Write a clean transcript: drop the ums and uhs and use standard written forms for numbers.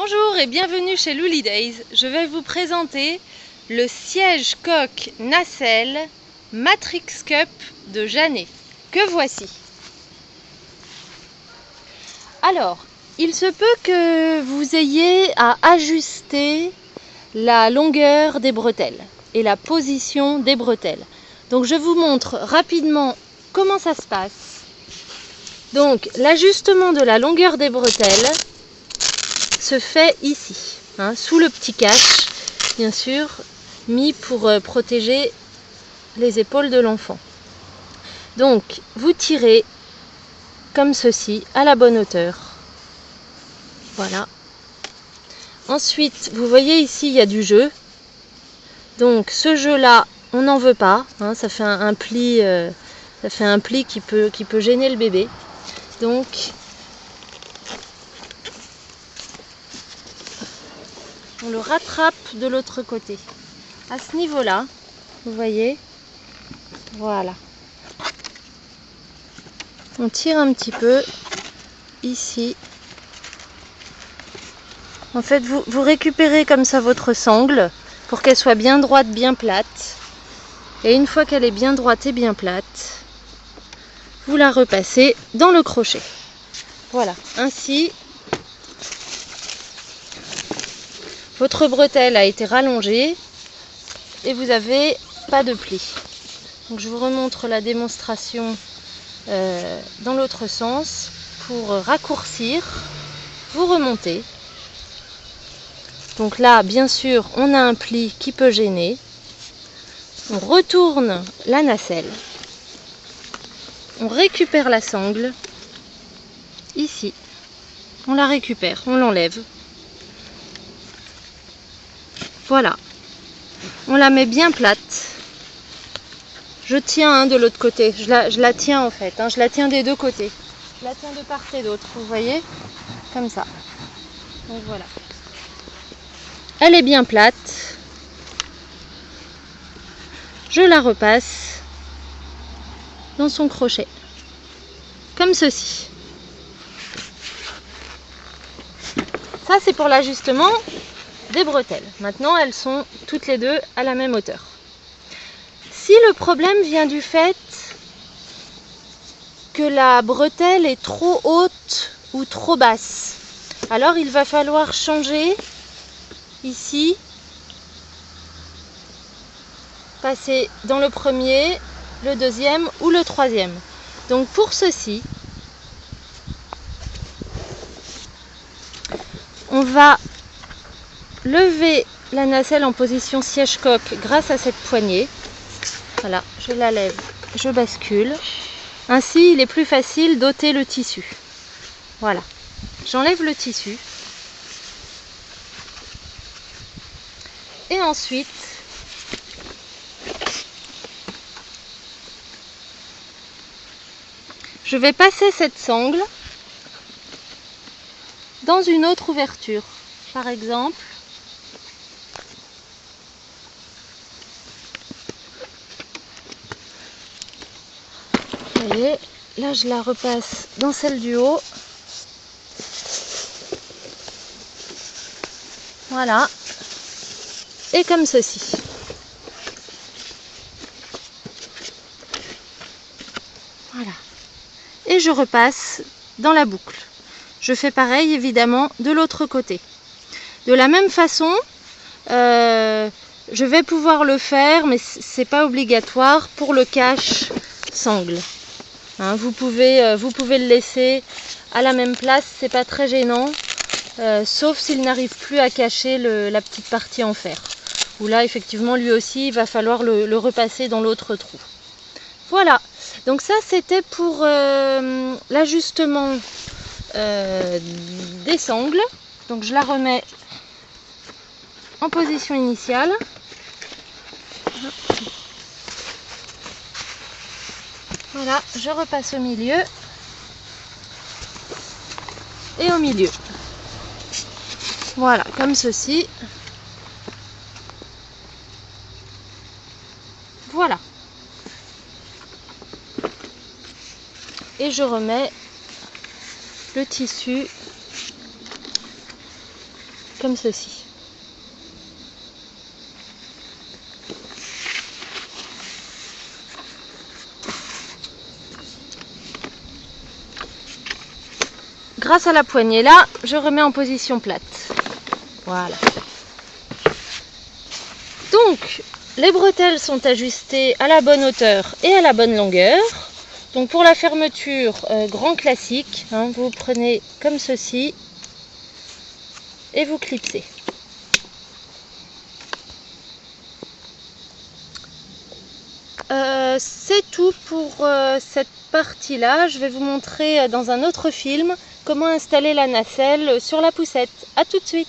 Bonjour et bienvenue chez Luli Days. Je vais vous présenter le siège coque nacelle Matrix Cup de Janet, que voici. Alors, il se peut que vous ayez à ajuster la longueur des bretelles et la position des bretelles. Donc je vous montre rapidement comment ça se passe. Donc l'ajustement de la longueur des bretelles se fait ici, sous le petit cache, bien sûr, mis pour protéger les épaules de l'enfant. Donc, vous tirez comme ceci, à la bonne hauteur. Voilà. Ensuite, vous voyez ici, il y a du jeu. Donc, ce jeu-là, on n'en veut pas. Ça fait un pli, qui peut gêner le bébé. Donc, on le rattrape de l'autre côté. À ce niveau-là, vous voyez, voilà. On tire un petit peu ici. En fait, vous récupérez comme ça votre sangle pour qu'elle soit bien droite, bien plate. Et une fois qu'elle est bien droite et bien plate, vous la repassez dans le crochet. Voilà, ainsi, votre bretelle a été rallongée et vous n'avez pas de pli. Donc je vous remontre la démonstration dans l'autre sens. Pour raccourcir, vous remontez. Donc là, bien sûr, on a un pli qui peut gêner. On retourne la nacelle. On récupère la sangle. Ici, on la récupère, on l'enlève. Voilà. On la met bien plate. Je tiens de l'autre côté. Je la tiens en fait. Je la tiens des deux côtés. Je la tiens de part et d'autre. Vous voyez? Comme ça. Donc voilà. Elle est bien plate. Je la repasse dans son crochet. Comme ceci. Ça, c'est pour l'ajustement des bretelles. Maintenant, elles sont toutes les deux à la même hauteur. Si le problème vient du fait que la bretelle est trop haute ou trop basse, alors il va falloir changer ici, passer dans le premier, le deuxième ou le troisième. Donc pour ceci, on va lever la nacelle en position siège-coque grâce à cette poignée. Voilà, je la lève, je bascule. Ainsi, il est plus facile d'ôter le tissu. Voilà, j'enlève le tissu. Et ensuite, je vais passer cette sangle dans une autre ouverture. Par exemple, vous voyez, là je la repasse dans celle du haut. Voilà. Et comme ceci. Voilà. Et je repasse dans la boucle. Je fais pareil évidemment de l'autre côté. De la même façon, je vais pouvoir le faire, mais c'est pas obligatoire pour le cache sangle. Vous pouvez le laisser à la même place, c'est pas très gênant, sauf s'il n'arrive plus à cacher la petite partie en fer. Où là, effectivement, lui aussi, il va falloir le repasser dans l'autre trou. Voilà, donc ça c'était pour l'ajustement des sangles. Donc je la remets en position initiale. Voilà, je repasse au milieu et au milieu. Voilà, comme ceci. Voilà. Et je remets le tissu comme ceci. Grâce à la poignée là, je remets en position plate. Voilà. Donc, les bretelles sont ajustées à la bonne hauteur et à la bonne longueur. Donc pour la fermeture, grand classique, hein, vous prenez comme ceci et vous clipsez. C'est tout pour cette partie-là. Je vais vous montrer dans un autre film comment installer la nacelle sur la poussette. A tout de suite!